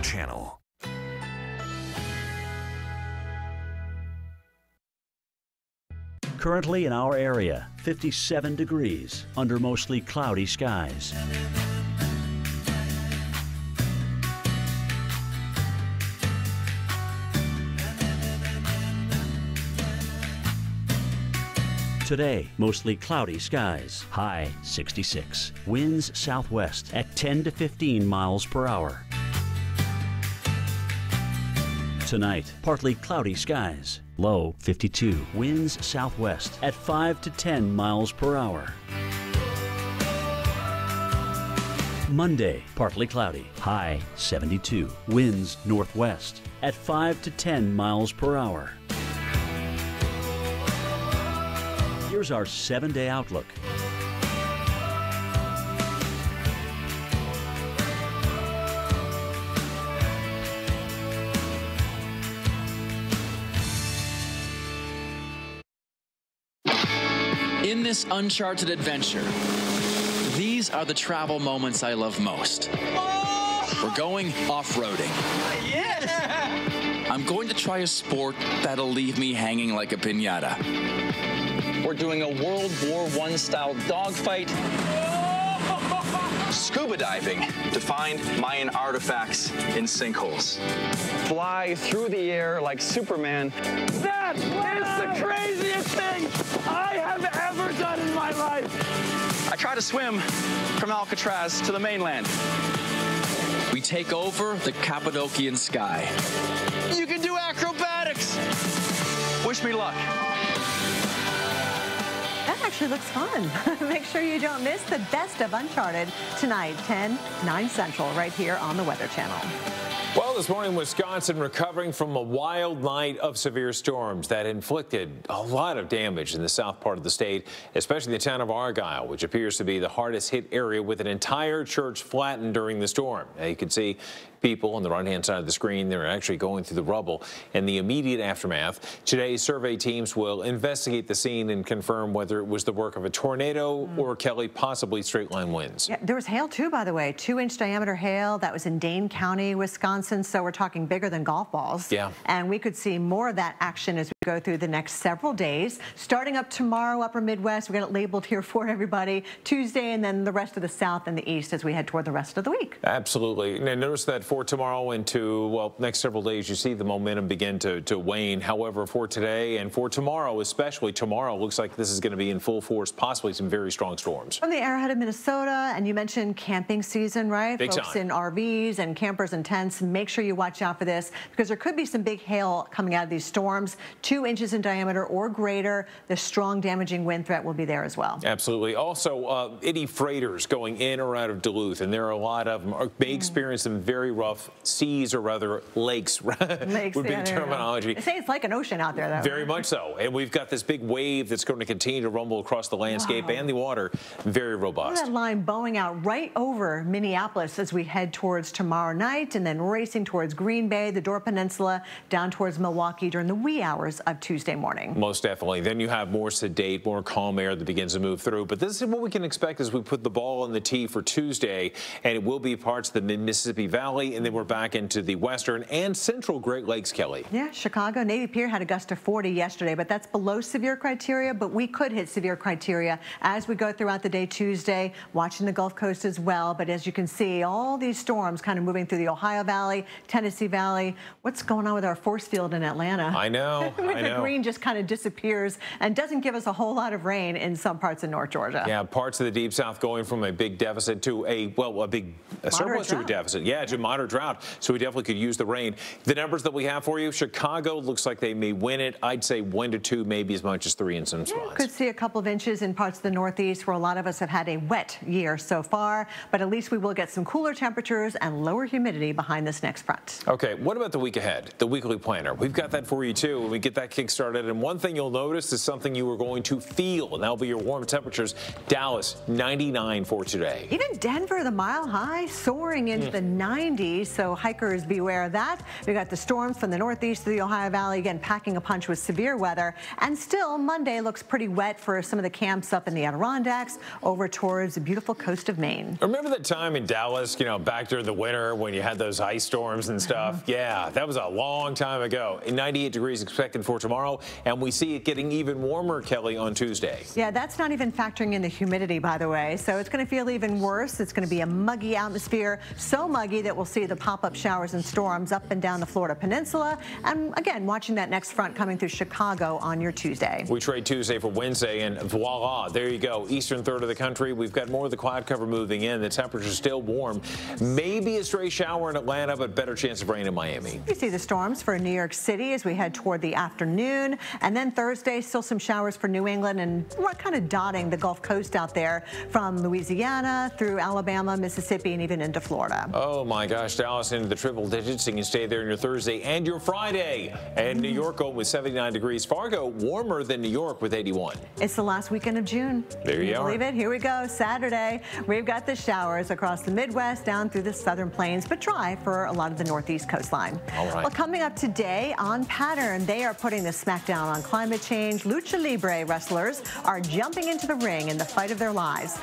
Channel. Currently in our area, 57 degrees under mostly cloudy skies. Today, mostly cloudy skies, high 66. Winds southwest at 10 to 15 miles per hour. Tonight, partly cloudy skies, low 52. Winds southwest at 5 to 10 miles per hour. Monday, partly cloudy, high 72. Winds northwest at 5 to 10 miles per hour. Here's our 7-day outlook. In this uncharted adventure, these are the travel moments I love most. We're going off-roading. Yeah! I'm going to try a sport that'll leave me hanging like a piñata. We're doing a World War I style dogfight. Scuba diving to find Mayan artifacts in sinkholes. Fly through the air like Superman. That is the craziest thing I have ever done in my life. I try to swim from Alcatraz to the mainland. We take over the Cappadocian sky. You can do acrobatics. Wish me luck. That actually looks fun. Make sure you don't miss the best of Uncharted tonight, 9 Central, right here on the Weather Channel. Well, this morning, Wisconsin recovering from a wild night of severe storms that inflicted a lot of damage in the south part of the state, especially the town of Argyle, which appears to be the hardest hit area, with an entire church flattened during the storm. Now, you can see people on the right-hand side of the screen. They're actually going through the rubble and the immediate aftermath. Today, survey teams will investigate the scene and confirm whether it was the work of a tornado or, Kelly, possibly straight-line winds. Yeah, there was hail, too, by the way. 2-inch diameter hail. That was in Dane County, Wisconsin, so we're talking bigger than golf balls. Yeah. And we could see more of that action as we go through the next several days. Starting up tomorrow, upper Midwest, we got it labeled here for everybody. Tuesday, and then the rest of the South and the East as we head toward the rest of the week. Absolutely. And notice that for tomorrow into, well, next several days, you see the momentum begin to wane. However, for today and for tomorrow, especially tomorrow, looks like this is going to be in full force, possibly some very strong storms. From the Arrowhead of Minnesota, and you mentioned camping season, right? Big Folks time. in RVs and campers and tents, make sure you watch out for this because there could be some big hail coming out of these storms, 2 inches in diameter or greater. The strong damaging wind threat will be there as well. Absolutely. Also, any freighters going in or out of Duluth, and there are a lot of them, may experience some very rough seas, or rather lakes, Lakes would be yeah, the terminology. They say it's like an ocean out there, though. Very much so. And we've got this big wave that's going to continue to rumble across the landscape and the water. Very robust. Look at that line bowing out right over Minneapolis as we head towards tomorrow night, and then racing towards Green Bay, the Door Peninsula, down towards Milwaukee during the wee hours of Tuesday morning. Most definitely. Then you have more sedate, more calm air that begins to move through. But this is what we can expect as we put the ball in the tee for Tuesday, and it will be parts of the mid-Mississippi Valley, and then we're back into the western and central Great Lakes, Kelly. Yeah, Chicago, Navy Pier had a gust of 40 yesterday, but that's below severe criteria, but we could hit severe criteria as we go throughout the day Tuesday, watching the Gulf Coast as well. But as you can see, all these storms kind of moving through the Ohio Valley, Tennessee Valley. What's going on with our force field in Atlanta? I know, I know. The green just kind of disappears and doesn't give us a whole lot of rain in some parts of North Georgia. Yeah, parts of the Deep South going from a big deficit to a big surplus to a deficit. Yeah, to moderate drought. So we definitely could use the rain. The numbers that we have for you, Chicago looks like they may win it. I'd say 1 to 2, maybe as much as 3 in some spots. Could see a couple of inches in parts of the Northeast where a lot of us have had a wet year so far, but at least we will get some cooler temperatures and lower humidity behind this next front. Okay, what about the week ahead, the weekly planner? We've got that for you too. When we get that that kick started. And one thing you'll notice is something you are going to feel, and that'll be your warm temperatures. Dallas, 99 for today. Even Denver, the mile high, soaring into the 90s, so hikers beware of that. We got the storms from the northeast to the Ohio Valley, again packing a punch with severe weather. And still, Monday looks pretty wet for some of the camps up in the Adirondacks over towards the beautiful coast of Maine. Remember that time in Dallas, back during the winter when you had those ice storms and stuff? Yeah, that was a long time ago. 98 degrees expected for tomorrow, and we see it getting even warmer, Kelly, on Tuesday. Yeah, that's not even factoring in the humidity, by the way, so it's going to feel even worse. It's going to be a muggy atmosphere, so muggy that we'll see the pop-up showers and storms up and down the Florida Peninsula, and again, watching that next front coming through Chicago on your Tuesday. We trade Tuesday for Wednesday, and voila, there you go. Eastern third of the country, we've got more of the cloud cover moving in. The temperature's still warm. Maybe a stray shower in Atlanta, but better chance of rain in Miami. You see the storms for New York City as we head toward the afternoon, and then Thursday, still some showers for New England, and we're kind of dotting the Gulf Coast out there from Louisiana through Alabama, Mississippi, and even into Florida. Oh my gosh, Dallas into the triple digits. You can stay there on your Thursday and your Friday. And New York with 79 degrees. Fargo warmer than New York with 81. It's the last weekend of June. There you are. Believe it? Here we go. Saturday, we've got the showers across the Midwest down through the southern plains, but dry for a lot of the northeast coastline. All right. Well, coming up today on Pattern, they are putting the smackdown on climate change. Lucha Libre wrestlers are jumping into the ring in the fight of their lives.